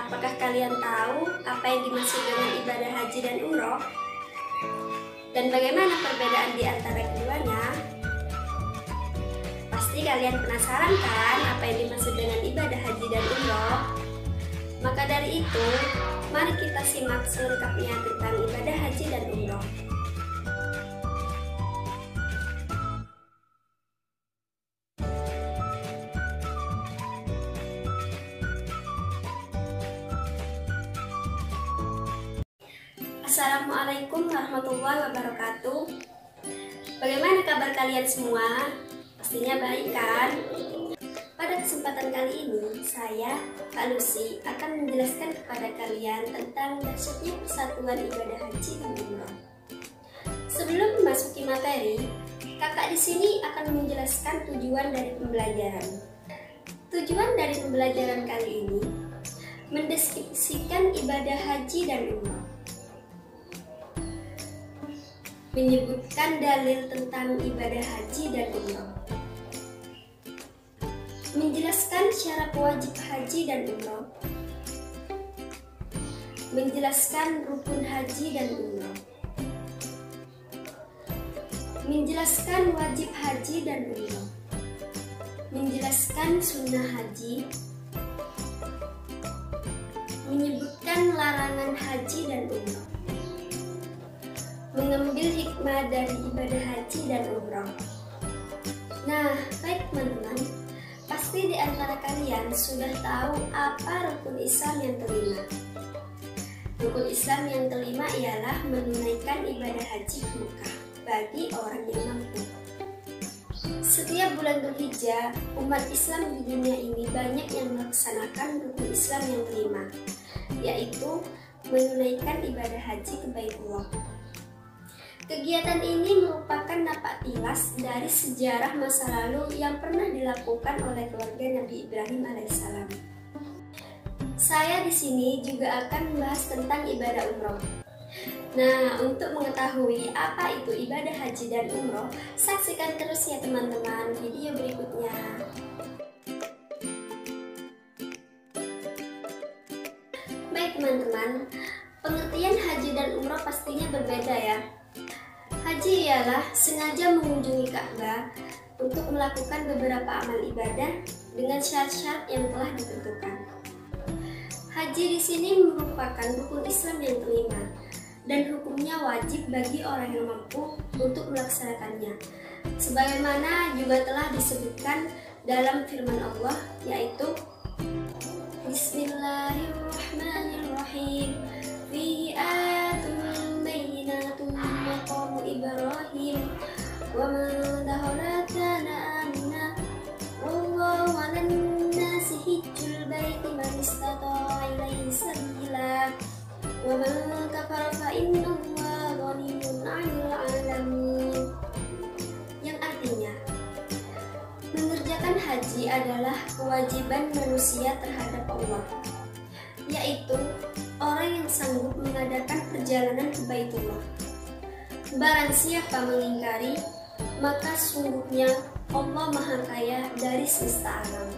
Apakah kalian tahu apa yang dimaksud dengan ibadah haji dan umroh? Dan bagaimana perbedaan di antara keduanya? Pasti kalian penasaran kan apa yang dimaksud dengan ibadah haji dan umroh? Maka dari itu, mari kita simak selengkapnya tentang ibadah haji dan umroh. Assalamualaikum warahmatullahi wabarakatuh. Bagaimana kabar kalian semua? Pastinya baik kan? Pada kesempatan kali ini, saya, Kak Lucy, akan menjelaskan kepada kalian tentang dahsyatnya persatuan ibadah haji dan umroh. Sebelum memasuki materi, kakak di sini akan menjelaskan tujuan dari pembelajaran. Tujuan dari pembelajaran kali ini mendeskripsikan ibadah haji dan umroh, menyebutkan dalil tentang ibadah haji dan umroh, menjelaskan syarat wajib haji dan umroh, menjelaskan rukun haji dan umroh, menjelaskan wajib haji dan umroh, menjelaskan sunnah haji, menyebutkan larangan haji dan umroh, mengambil hikmah dari ibadah haji dan umroh. Nah, baik teman-teman, pasti di antara kalian sudah tahu apa rukun Islam yang kelima. Rukun Islam yang kelima ialah menunaikan ibadah haji ke Mekah bagi orang yang mampu. Setiap bulan Dzulhijjah, umat Islam di dunia ini banyak yang melaksanakan rukun Islam yang kelima, yaitu menunaikan ibadah haji ke Baitullah. Kegiatan ini merupakan napak tilas dari sejarah masa lalu yang pernah dilakukan oleh keluarga Nabi Ibrahim alaihissalam. Saya di sini juga akan membahas tentang ibadah umroh. Nah, untuk mengetahui apa itu ibadah haji dan umroh, saksikan terus ya teman-teman video berikutnya. Baik teman-teman, pengertian haji dan umroh pastinya berbeda ya. Haji ialah sengaja mengunjungi Ka'bah untuk melakukan beberapa amal ibadah dengan syarat-syarat yang telah ditentukan. Haji di sini merupakan rukun Islam yang kelima dan hukumnya wajib bagi orang yang mampu untuk melaksanakannya. Sebagaimana juga telah disebutkan dalam firman Allah, yaitu Bismillahirrahmanirrahim. Fihi ayatun bayyinatun maqamu Ibrahim wa man dakhala kana amina wallahu 'alan nasi hijjul baiti man istata'a ilaihi sabila wa man kafara fa innallaha ghaniyyun 'anil 'alamin. Yang artinya, mengerjakan haji adalah kewajiban manusia terhadap Allah, yaitu orang yang sanggup mengadakan perjalanan ke Baitullah. Barang siapa mengingkari, maka sungguhnya Allah Maha Kaya dari semesta alam.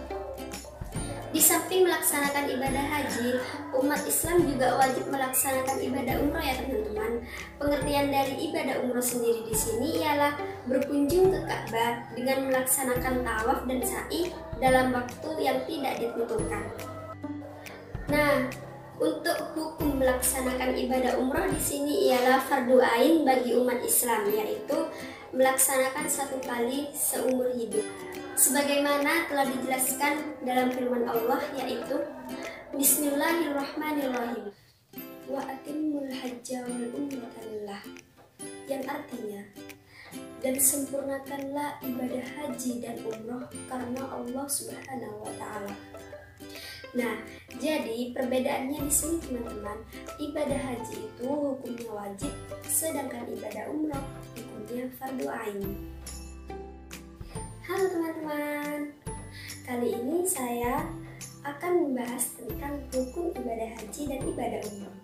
Di samping melaksanakan ibadah haji, umat Islam juga wajib melaksanakan ibadah umroh ya teman-teman. Pengertian dari ibadah umroh sendiri di sini ialah berkunjung ke Ka'bah dengan melaksanakan tawaf dan sa'i dalam waktu yang tidak ditentukan. Nah, untuk hukum melaksanakan ibadah umroh di sini ialah fardu ain bagi umat Islam, yaitu melaksanakan satu kali seumur hidup. Sebagaimana telah dijelaskan dalam firman Allah, yaitu Bismillahirrahmanirrahim. Wa atimmul hajja wal umrata lillah. Yang artinya, dan sempurnakanlah ibadah haji dan umroh karena Allah Subhanahu wa Ta'ala. Nah, jadi perbedaannya di sini teman-teman, ibadah haji itu hukumnya wajib, sedangkan ibadah umroh hukumnya fardu ain. Halo teman-teman, kali ini saya akan membahas tentang rukun ibadah haji dan ibadah umroh.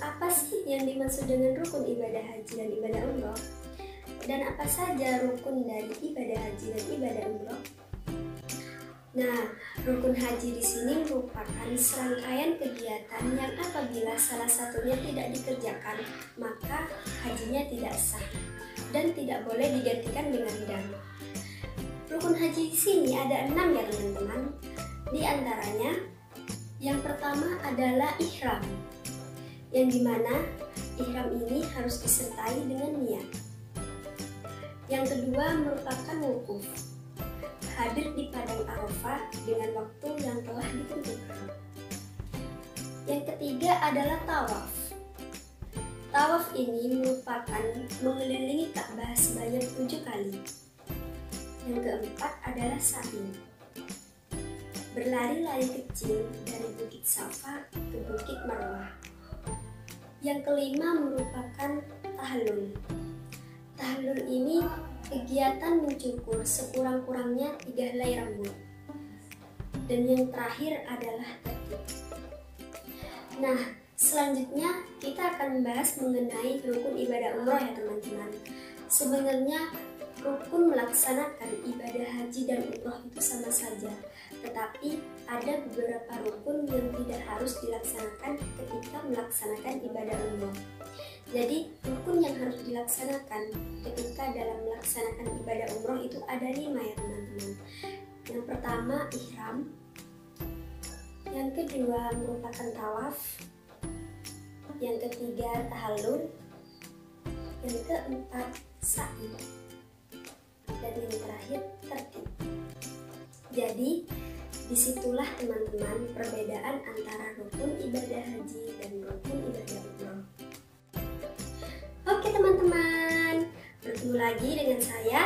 Apa sih yang dimaksud dengan rukun ibadah haji dan ibadah umroh? Dan apa saja rukun dari ibadah haji dan ibadah umroh? Nah, rukun haji di sini merupakan serangkaian kegiatan yang apabila salah satunya tidak dikerjakan, maka hajinya tidak sah dan tidak boleh digantikan dengan dam. Rukun haji di sini ada 6 ya teman-teman. Di antaranya, yang pertama adalah ihram, yang dimana ihram ini harus disertai dengan niat. Yang kedua merupakan wukuf, hadir di padang Arafah dengan waktu yang telah ditentukan. Yang ketiga adalah tawaf. Tawaf ini merupakan mengelilingi Ka'bah sebanyak 7 kali. Yang keempat adalah sa'i, berlari-lari kecil dari Bukit Safa ke Bukit Marwah. Yang kelima merupakan tahallul. Tahallul ini kegiatan mencukur sekurang-kurangnya 3 helai rambut. Dan yang terakhir adalah tertib. Nah, selanjutnya kita akan membahas mengenai rukun ibadah umroh ya teman-teman. Sebenarnya rukun melaksanakan ibadah haji dan umroh itu sama saja, tetapi ada beberapa rukun yang tidak harus dilaksanakan ketika melaksanakan ibadah umroh. Jadi rukun yang harus dilaksanakan ketika dalam melaksanakan ibadah umroh itu ada 5 ya teman-teman. Yang pertama ihram, yang kedua merupakan tawaf, yang ketiga tahallul, yang keempat sa'i, dan yang terakhir tertib. Jadi disitulah teman-teman perbedaan antara rukun ibadah haji dan rukun ibadah umroh. Oke teman-teman, bertemu lagi dengan saya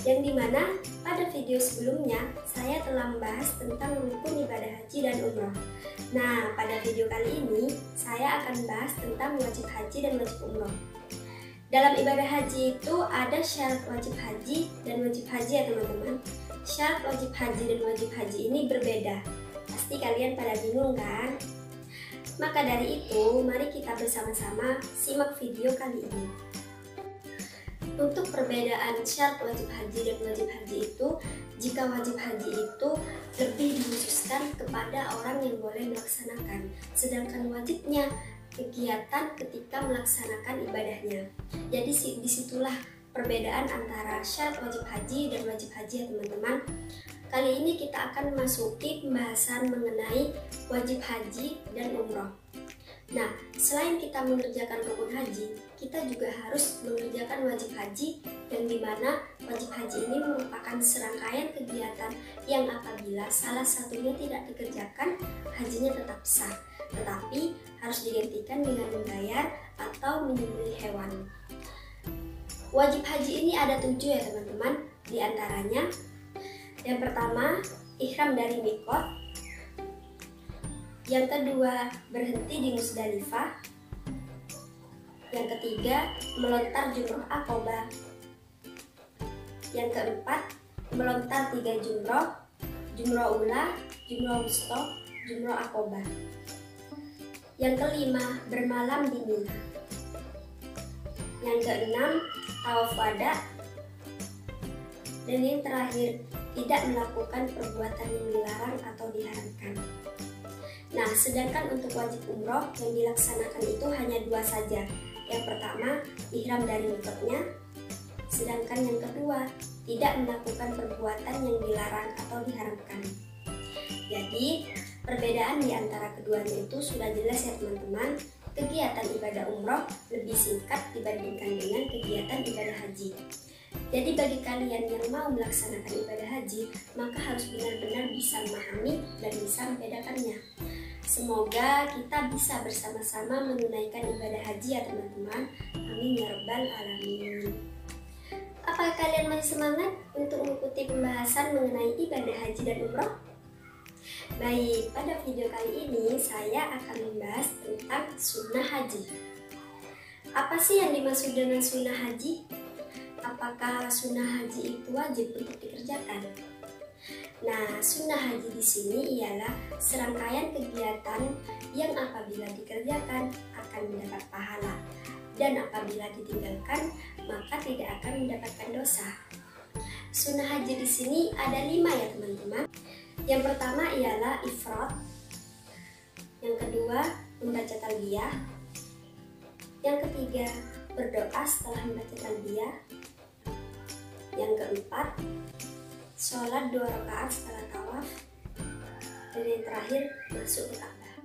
yang dimana pada video sebelumnya saya telah membahas tentang rukun ibadah haji dan umroh. Nah, pada video kali ini saya akan membahas tentang wajib haji dan wajib umroh. Dalam ibadah haji itu ada syarat wajib haji dan wajib haji ya teman-teman. Syarat wajib haji dan wajib haji ini berbeda. Pasti kalian pada bingung kan? Maka dari itu, mari kita bersama-sama simak video kali ini. Untuk perbedaan syarat wajib haji dan wajib haji itu, jika wajib haji itu lebih dikhususkan kepada orang yang boleh melaksanakan, sedangkan wajibnya kegiatan ketika melaksanakan ibadahnya. Jadi disitulah perbedaan antara syarat wajib haji dan wajib haji ya teman-teman. Kali ini kita akan memasuki pembahasan mengenai wajib haji dan umroh. Nah, selain kita mengerjakan rukun haji, kita juga harus mengerjakan wajib haji, yang dimana wajib haji ini merupakan serangkaian kegiatan yang apabila salah satunya tidak dikerjakan, hajinya tetap sah, tetapi harus digantikan dengan membayar atau menyembelih hewan. Wajib haji ini ada 7 ya teman-teman. Di antaranya, yang pertama ihram dari mikot, yang kedua berhenti di Musdalifah, yang ketiga melontar jumroh Aqobah, yang keempat melontar 3 jumroh, jumroh ula, jumroh wusta, jumroh Aqobah. Yang kelima, bermalam di Mina. Yang keenam, tawaf wada. Dan yang terakhir, tidak melakukan perbuatan yang dilarang atau diharamkan. Nah, sedangkan untuk wajib umroh yang dilaksanakan itu hanya 2 saja. Yang pertama, ihram dari mikotnya. Sedangkan yang kedua, tidak melakukan perbuatan yang dilarang atau diharamkan. Jadi, perbedaan di antara keduanya itu sudah jelas ya teman-teman. Kegiatan ibadah umroh lebih singkat dibandingkan dengan kegiatan ibadah haji. Jadi bagi kalian yang mau melaksanakan ibadah haji, maka harus benar-benar bisa memahami dan bisa membedakannya. Semoga kita bisa bersama-sama menunaikan ibadah haji ya teman-teman. Amin ya rabbal alamin. Apakah kalian masih semangat untuk mengikuti pembahasan mengenai ibadah haji dan umroh? Baik, pada video kali ini saya akan membahas tentang sunnah haji. Apa sih yang dimaksud dengan sunnah haji? Apakah sunnah haji itu wajib untuk dikerjakan? Nah, sunnah haji di sini ialah serangkaian kegiatan yang apabila dikerjakan akan mendapat pahala, dan apabila ditinggalkan maka tidak akan mendapatkan dosa. Sunnah haji di sini ada 5 ya teman-teman. Yang pertama ialah ifrad. Yang kedua, membaca talbiyah. Yang ketiga, berdoa setelah membaca talbiyah. Yang keempat, sholat 2 rakaat setelah tawaf. Dan yang terakhir, masuk ke Ka'bah.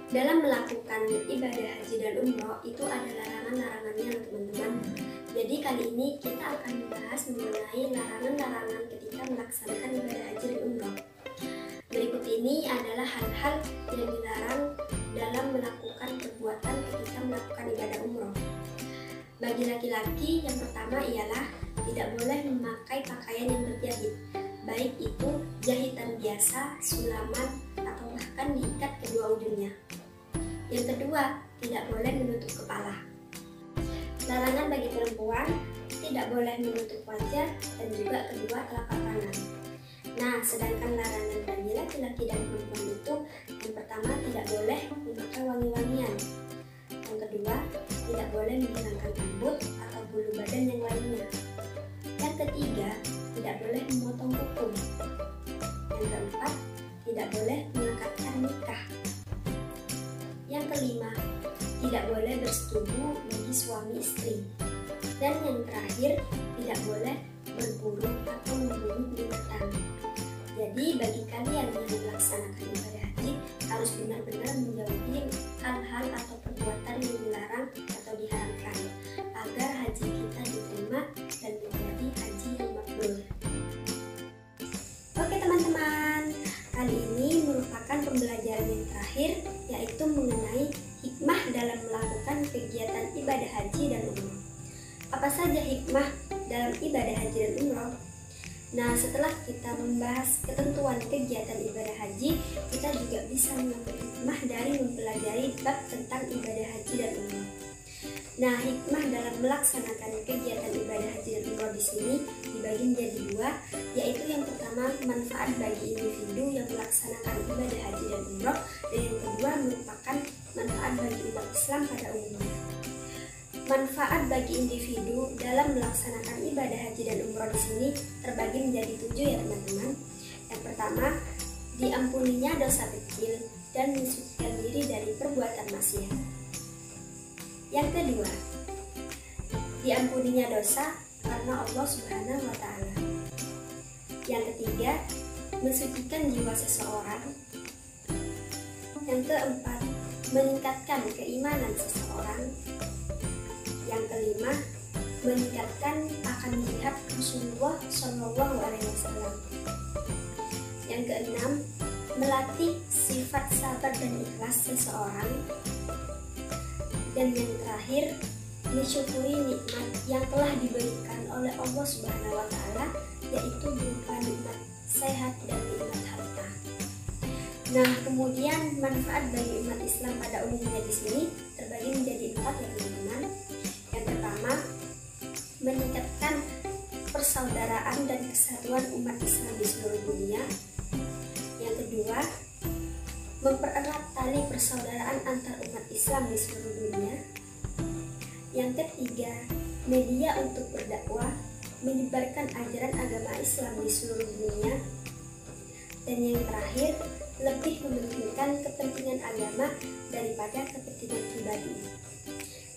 Dalam melakukan ibadah haji dan umroh itu ada larangan-larangannya teman-teman. Jadi kali ini kita akan membahas mengenai larangan-larangan ketika melaksanakan ibadah haji dan umroh. Berikut ini adalah hal-hal yang dilarang dalam melakukan perbuatan ketika melakukan ibadah umroh. Bagi laki-laki, yang pertama ialah tidak boleh memakai pakaian yang berjahit, baik itu jahitan biasa, sulaman, atau bahkan diikat kedua ujungnya. Yang kedua, tidak boleh menutup kepala. Larangan bagi perempuan, tidak boleh menutup wajah dan juga kedua telapak tangan. Nah, sedangkan larangan bagi laki-laki dan perempuan itu, yang pertama tidak boleh memakai wangi-wangian. Yang kedua, tidak boleh menghilangkan rambut atau bulu badan yang lainnya. Yang ketiga, tidak boleh memotong kuku. Yang keempat, tidak boleh mengakadkan nikah. Yang kelima, tidak boleh bersetubuh bagi suami istri. Dan yang terakhir, tidak boleh berburu atau membunuh binatang. Jadi bagi kalian yang melaksanakan ibadah haji harus benar-benar menjauhi hal-hal atau perbuatan yang dilarang atau diharamkan agar haji kita diterima dan menjadi haji yang makbul. Oke teman-teman, kali ini merupakan pembelajaran yang terakhir, yaitu mengenai hikmah dalam melakukan kegiatan ibadah haji dan umroh. Apa saja hikmah dalam ibadah haji dan umroh? Nah, setelah kita membahas ketentuan kegiatan ibadah haji, kita juga bisa mengambil hikmah dari mempelajari bab tentang ibadah haji dan umroh. Nah, hikmah dalam melaksanakan kegiatan ibadah haji dan umroh di sini dibagi menjadi dua, yaitu yang pertama manfaat bagi individu yang melaksanakan ibadah haji dan umroh, dan yang kedua merupakan manfaat bagi umat Islam pada umumnya. Manfaat bagi individu dalam melaksanakan ibadah haji dan umroh di sini terbagi menjadi 7 ya teman-teman. Yang pertama, diampuninya dosa kecil dan mensucikan diri dari perbuatan maksiat. Yang kedua, diampuninya dosa karena Allah Subhanahu wa Ta'ala. Yang ketiga, mensucikan jiwa seseorang. Yang keempat, meningkatkan keimanan seseorang. Yang kelima, meningkatkan akan jihad Rasulullah Shallallahu Alaihi Wasallam. Yang keenam, melatih sifat sabar dan ikhlas seseorang. Dan yang terakhir, mensyukuri nikmat yang telah diberikan oleh Allah Subhanahu Wa Taala, yaitu berupa nikmat sehat dan nikmat harta. Nah, kemudian manfaat bagi umat Islam pada umumnya di sini terbagi menjadi 4 ya teman-teman. Yang pertama, meningkatkan persaudaraan dan kesatuan umat Islam di seluruh dunia. Yang kedua, mempererat tali persaudaraan antar umat Islam di seluruh dunia. Yang ketiga, media untuk berdakwah, menyebarkan ajaran agama Islam di seluruh dunia. Dan yang terakhir, lebih mementingkan kepentingan agama daripada kepentingan pribadi.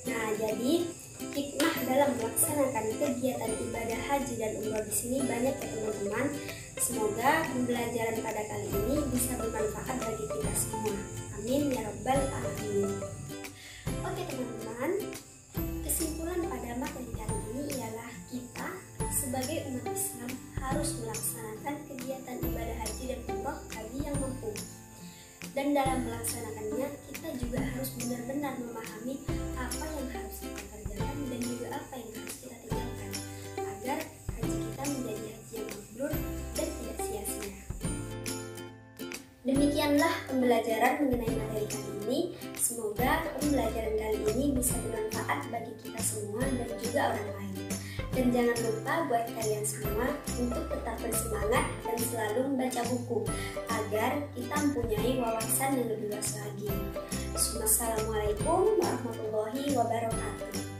Nah, jadi hikmah dalam melaksanakan kegiatan ibadah haji dan umroh di sini banyak ya teman-teman. Semoga pembelajaran pada kali ini bisa bermanfaat bagi kita semua. Amin ya rabbal alamin. Oke teman-teman, kesimpulan pada materi kali ini ialah kita sebagai umat Islam harus melaksanakan kegiatan ibadah haji dan umroh bagi yang mampu. Dan dalam melaksanakannya, kita juga harus benar-benar memahami apa yang harus kita kerjakan dan juga apa yang harus kita tinggalkan agar haji kita menjadi haji yang mabrur dan tidak sia-sia. Demikianlah pembelajaran mengenai materi kali ini. Semoga pembelajaran kali ini bisa bermanfaat bagi kita semua dan juga orang lain. Dan jangan lupa buat kalian semua untuk tetap bersemangat dan selalu membaca buku agar kita mempunyai wawasan yang lebih luas lagi. Wassalamualaikum warahmatullahi wabarakatuh.